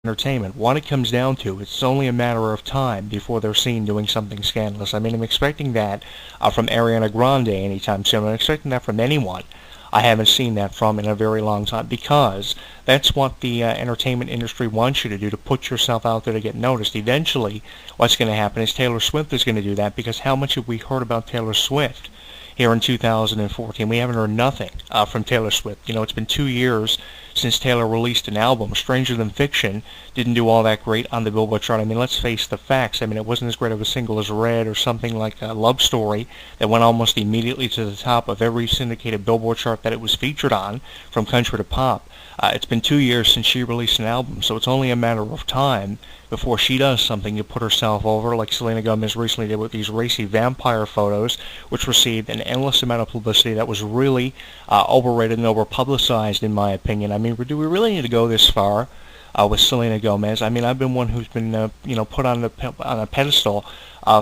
entertainment. What it comes down to, it's only a matter of time before they're seen doing something scandalous. I mean, I'm expecting that from Ariana Grande anytime soon. I'm expecting that from anyone. I haven't seen that from in a very long time, because that's what the entertainment industry wants you to do, to put yourself out there to get noticed. Eventually, what's going to happen is Taylor Swift is going to do that, because how much have we heard about Taylor Swift here in 2014? We haven't heard nothing from Taylor Swift. You know, it's been 2 years since Taylor released an album. Stranger Than Fiction didn't do all that great on the Billboard chart. I mean, let's face the facts. I mean, it wasn't as great of a single as Red or something like Love Story that went almost immediately to the top of every syndicated Billboard chart that it was featured on, from country to pop. It's been 2 years since she released an album, so it's only a matter of time before she does something to put herself over, like Selena Gomez recently did with these racy vampire photos, which received an endless amount of publicity that was really overrated and over-publicized, in my opinion. I mean, do we really need to go this far with Selena Gomez? I mean, I've been one who's been, put on a pedestal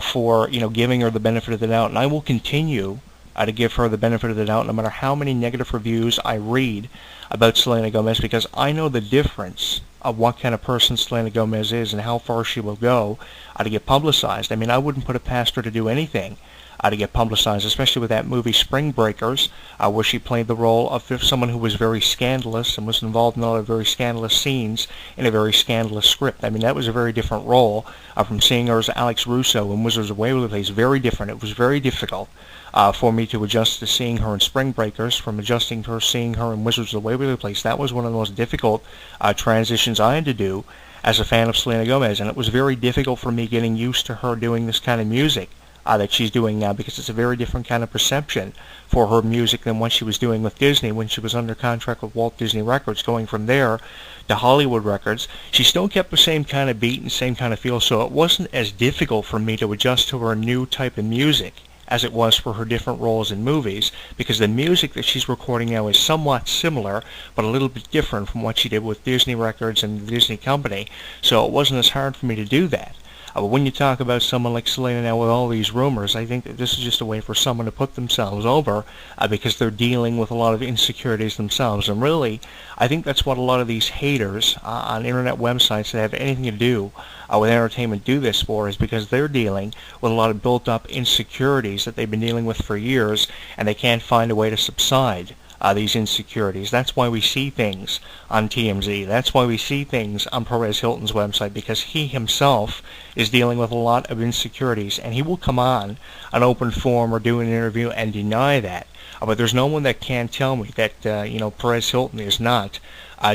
for, giving her the benefit of the doubt, and I will continue to give her the benefit of the doubt no matter how many negative reviews I read about Selena Gomez, because I know the difference of what kind of person Selena Gomez is and how far she will go to get publicized. I mean, I wouldn't put it past her to do anything to get publicized, especially with that movie Spring Breakers, where she played the role of someone who was very scandalous and was involved in a lot of very scandalous scenes in a very scandalous script. I mean, that was a very different role from seeing her as Alex Russo in Wizards of Waverly Place. Very different. It was very difficult for me to adjust to seeing her in Spring Breakers from adjusting to seeing her in Wizards of Waverly Place. That was one of the most difficult transitions I had to do as a fan of Selena Gomez, and it was very difficult for me getting used to her doing this kind of music that she's doing now, because it's a very different kind of perception for her music than what she was doing with Disney when she was under contract with Walt Disney Records. Going from there to Hollywood Records, she still kept the same kind of beat and same kind of feel, so it wasn't as difficult for me to adjust to her new type of music as it was for her different roles in movies, because the music that she's recording now is somewhat similar, but a little bit different from what she did with Disney Records and the Disney Company, so it wasn't as hard for me to do that. But when you talk about someone like Selena now with all these rumors, I think that this is just a way for someone to put themselves over because they're dealing with a lot of insecurities themselves. And really, I think that's what a lot of these haters on internet websites that have anything to do with entertainment do this for, is because they're dealing with a lot of built-up insecurities that they've been dealing with for years, and they can't find a way to subside these insecurities. That's why we see things on TMZ. That's why we see things on Perez Hilton's website, because he himself is dealing with a lot of insecurities, and he will come on an open forum or do an interview and deny that. But there's no one that can tell me that Perez Hilton is not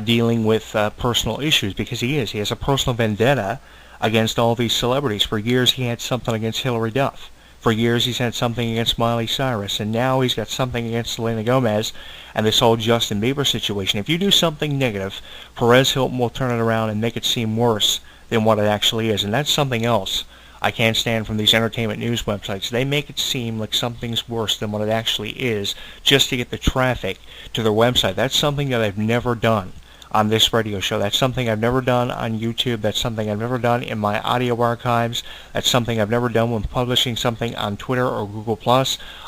dealing with personal issues, because he is. He has a personal vendetta against all these celebrities. For years he had something against Hilary Duff. For years he's had something against Miley Cyrus, and now he's got something against Selena Gomez and this whole Justin Bieber situation. If you do something negative, Perez Hilton will turn it around and make it seem worse than what it actually is, and that's something else I can't stand from these entertainment news websites. They make it seem like something's worse than what it actually is just to get the traffic to their website. That's something that I've never done on this radio show. That's something I've never done on YouTube. That's something I've never done in my audio archives. That's something I've never done when publishing something on Twitter or Google+.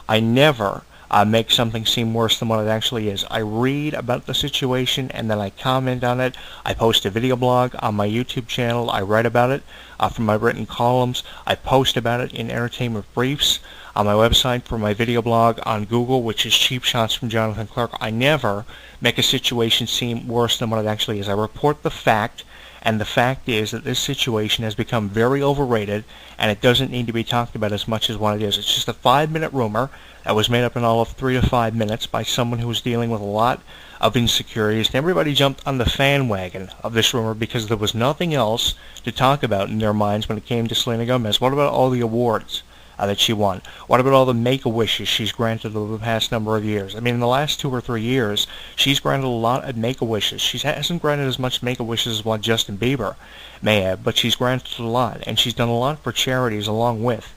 I never make something seem worse than what it actually is. I read about the situation and then I comment on it. I post a video blog on my YouTube channel. I write about it from my written columns. I post about it in entertainment briefs on my website for my video blog on Google, which is Cheap Shots from Jonathan Clarke. I never make a situation seem worse than what it actually is. I report the fact, and the fact is that this situation has become very overrated, and it doesn't need to be talked about as much as what it is. It's just a 5-minute rumor that was made up in all of 3 to 5 minutes by someone who was dealing with a lot of insecurities, and everybody jumped on the fan wagon of this rumor because there was nothing else to talk about in their minds when it came to Selena Gomez. What about all the awards that she won? What about all the Make-A-Wishes she's granted over the past number of years? I mean, in the last 2 or 3 years, she's granted a lot of Make-A-Wishes. She hasn't granted as much Make-A-Wishes as what Justin Bieber may have, but she's granted a lot, and she's done a lot for charities along with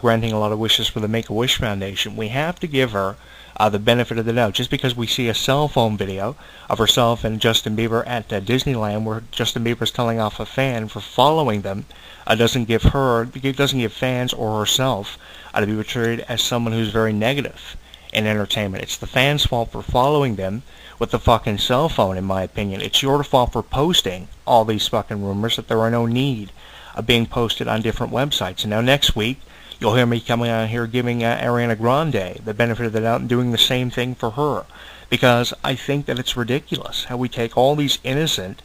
granting a lot of wishes for the Make-A-Wish Foundation. We have to give her the benefit of the doubt. Just because we see a cell phone video of herself and Justin Bieber at Disneyland where Justin Bieber's telling off a fan for following them doesn't give fans or herself to be portrayed as someone who's very negative in entertainment. It's the fans' fault for following them with the fucking cell phone, in my opinion. It's your fault for posting all these fucking rumors that there are no need of being posted on different websites. And now next week, you'll hear me coming out here giving Ariana Grande the benefit of the doubt and doing the same thing for her. Because I think that it's ridiculous how we take all these innocent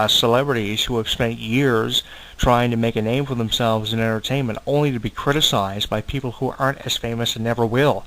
celebrities who have spent years trying to make a name for themselves in entertainment only to be criticized by people who aren't as famous and never will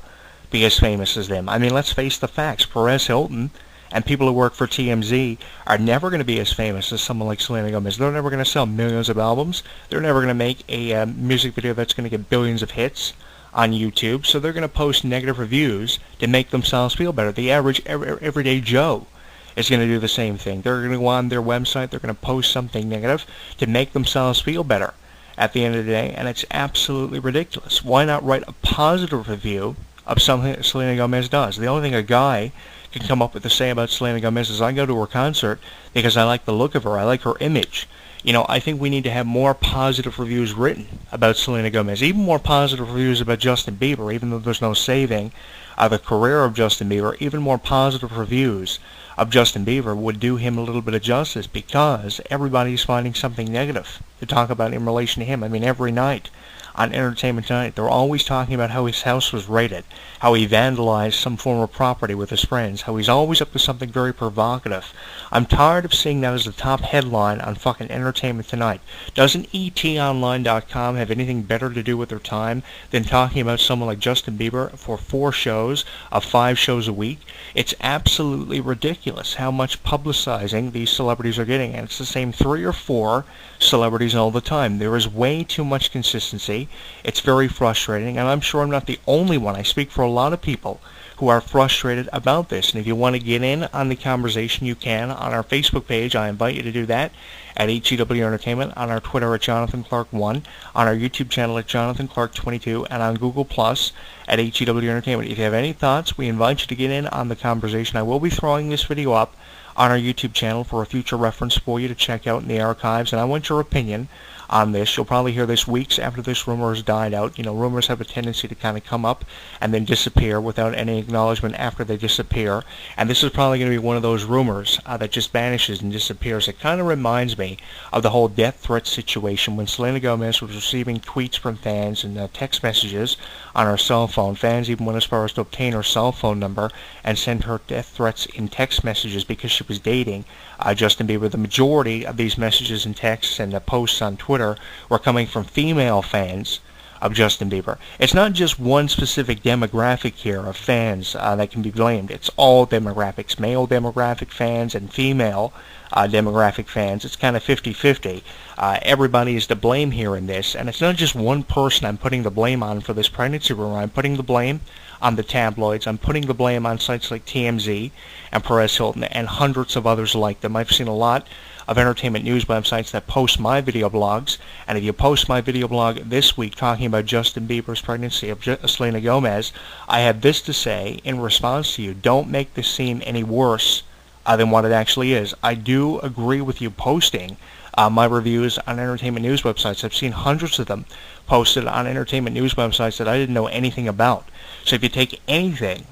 be as famous as them. I mean, let's face the facts. Perez Hilton and people who work for TMZ are never going to be as famous as someone like Selena Gomez. They're never going to sell millions of albums. They're never going to make a music video that's going to get billions of hits on YouTube. So they're going to post negative reviews to make themselves feel better. The average everyday Joe is going to do the same thing. They're going to go on their website. They're going to post something negative to make themselves feel better at the end of the day. And it's absolutely ridiculous. Why not write a positive review of something that Selena Gomez does? The only thing a guy can come up with to say about Selena Gomez is I go to her concert because I like the look of her. I like her image. You know, I think we need to have more positive reviews written about Selena Gomez, even more positive reviews about Justin Bieber, even though there's no saving the career of Justin Bieber. Even more positive reviews of Justin Bieber would do him a little bit of justice, because everybody's finding something negative to talk about in relation to him. I mean, every night on Entertainment Tonight, they're always talking about how his house was raided, how he vandalized some form of property with his friends, how he's always up to something very provocative. I'm tired of seeing that as the top headline on fucking Entertainment Tonight. Doesn't etonline.com have anything better to do with their time than talking about someone like Justin Bieber for 4 shows of 5 shows a week? It's absolutely ridiculous how much publicizing these celebrities are getting, and it's the same 3 or 4 celebrities all the time. There is way too much consistency. It's very frustrating, and I'm sure I'm not the only one. I speak for a lot of people who are frustrated about this. And if you want to get in on the conversation, you can on our Facebook page. I invite you to do that at HEW Entertainment, on our Twitter at Jonathan Clarke1, on our YouTube channel at Jonathan Clarke22, and on Google Plus at HEW Entertainment. If you have any thoughts, we invite you to get in on the conversation. I will be throwing this video up on our YouTube channel for a future reference for you to check out in the archives, and I want your opinion on this. You'll probably hear this weeks after this rumor has died out. You know, rumors have a tendency to kind of come up and then disappear without any acknowledgement after they disappear. And this is probably going to be one of those rumors that just vanishes and disappears. It kind of reminds me of the whole death threat situation when Selena Gomez was receiving tweets from fans and text messages on her cell phone. Fans even went as far as to obtain her cell phone number and send her death threats in text messages because she was dating Justin Bieber. The majority of these messages and texts and posts on Twitter were coming from female fans of Justin Bieber. It's not just one specific demographic here of fans that can be blamed. It's all demographics, male demographic fans and female demographic fans. It's kind of 50-50. Everybody is to blame here in this, and it's not just one person I'm putting the blame on for this pregnancy rumor. I'm putting the blame on the tabloids. I'm putting the blame on sites like TMZ and Perez Hilton and hundreds of others like them. I've seen a lot of entertainment news websites that post my video blogs, and if you post my video blog this week talking about Justin Bieber's pregnancy of Selena Gomez, I have this to say in response to you: don't make this seem any worse than what it actually is. I do agree with you posting my reviews on entertainment news websites. I've seen hundreds of them posted on entertainment news websites that I didn't know anything about. So if you take anything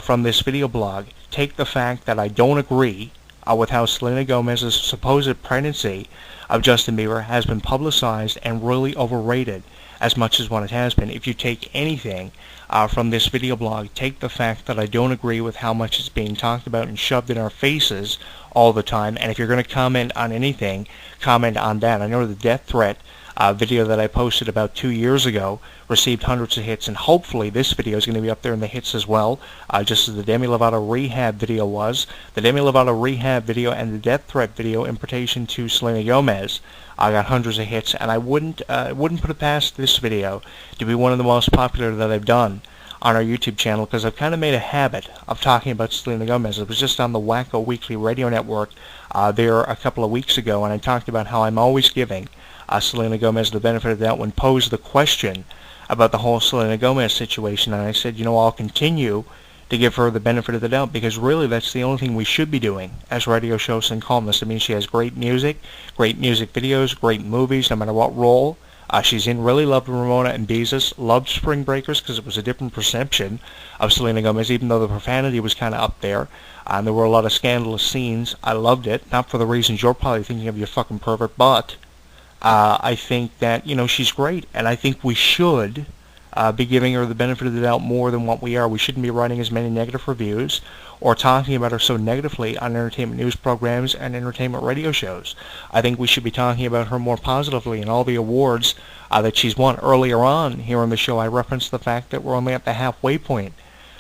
from this video blog, take the fact that I don't agree with how Selena Gomez's supposed pregnancy of Justin Bieber has been publicized and really overrated as much as what it has been. If you take anything from this video blog, take the fact that I don't agree with how much it's being talked about and shoved in our faces all the time. And if you're going to comment on anything, comment on that. I know the death threat video that I posted about 2 years ago received hundreds of hits, and hopefully this video is going to be up there in the hits as well, just as the Demi Lovato rehab video was. The Demi Lovato rehab video and the death threat video in pertain to Selena Gomez got hundreds of hits, and I wouldn't put it past this video to be one of the most popular that I've done on our YouTube channel, because I've kind of made a habit of talking about Selena Gomez. It was just on the Wacko Weekly Radio Network there a couple of weeks ago, and I talked about how I'm always giving Selena Gomez the benefit of the doubt when posed the question about the whole Selena Gomez situation, and I said, you know, I'll continue to give her the benefit of the doubt, because really that's the only thing we should be doing as radio shows and columnists. I mean, she has great music videos, great movies, no matter what role She's in, really loved Ramona and Beezus, loved Spring Breakers because it was a different perception of Selena Gomez, even though the profanity was kind of up there. And there were a lot of scandalous scenes. I loved it, not for the reasons you're probably thinking of, you fucking pervert, but I think that, she's great, and I think we should be giving her the benefit of the doubt more than what we are. We shouldn't be writing as many negative reviews or talking about her so negatively on entertainment news programs and entertainment radio shows. I think we should be talking about her more positively in all the awards that she's won. Earlier on here on the show, I referenced the fact that we're only at the halfway point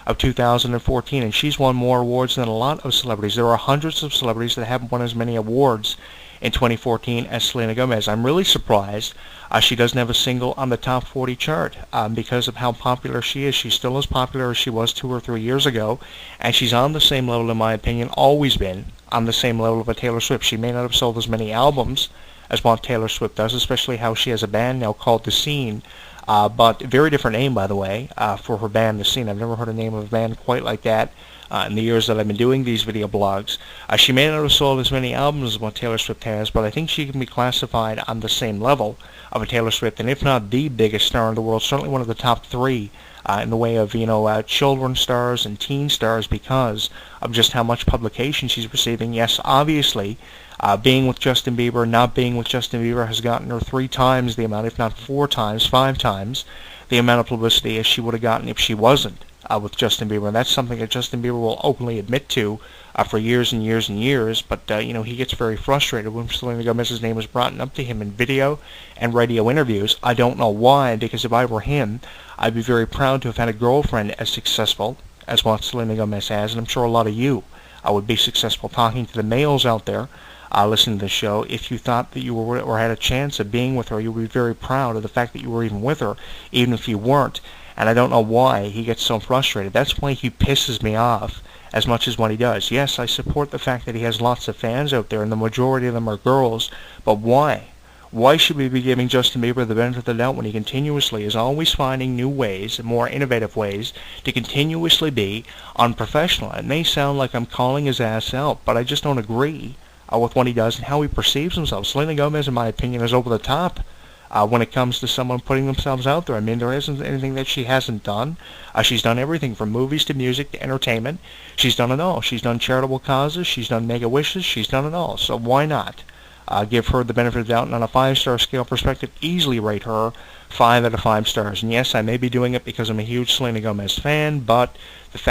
of 2014, and she's won more awards than a lot of celebrities. There are hundreds of celebrities that haven't won as many awards in 2014 as Selena Gomez. I'm really surprised she doesn't have a single on the top 40 chart because of how popular she is. She's still as popular as she was 2 or 3 years ago, and she's on the same level, in my opinion, always been on the same level of a Taylor Swift. She may not have sold as many albums as what Taylor Swift does, especially how she has a band now called The Scene, but very different name, by the way, for her band, The Scene. I've never heard a name of a band quite like that in the years that I've been doing these video blogs. She may not have sold as many albums as what Taylor Swift has, but I think she can be classified on the same level of a Taylor Swift, and if not the biggest star in the world, certainly one of the top 3 in the way of, children stars and teen stars because of just how much publication she's receiving. Yes, obviously, being with Justin Bieber, not being with Justin Bieber has gotten her 3 times the amount, if not 4 times, 5 times the amount of publicity as she would have gotten if she wasn't with Justin Bieber. And that's something that Justin Bieber will openly admit to for years and years and years. But, he gets very frustrated when Selena Gomez's name is brought up to him in video and radio interviews. I don't know why, because if I were him, I'd be very proud to have had a girlfriend as successful as what Selena Gomez has. And I'm sure a lot of you would be successful talking to the males out there listening to the show. If you thought that you were or had a chance of being with her, you would be very proud of the fact that you were even with her, even if you weren't. And I don't know why he gets so frustrated. That's why he pisses me off as much as what he does. Yes, I support the fact that he has lots of fans out there, and the majority of them are girls, but why? Why should we be giving Justin Bieber the benefit of the doubt when he continuously is always finding new ways, more innovative ways, to continuously be unprofessional? It may sound like I'm calling his ass out, but I just don't agree with what he does and how he perceives himself. Selena Gomez, in my opinion, is over the top when it comes to someone putting themselves out there. I mean, there isn't anything that she hasn't done. She's done everything from movies to music to entertainment. She's done it all. She's done charitable causes. She's done Make-A-Wishes. She's done it all. So why not give her the benefit of the doubt, and on a 5-star scale perspective, easily rate her 5 out of 5 stars. And yes, I may be doing it because I'm a huge Selena Gomez fan, but the fact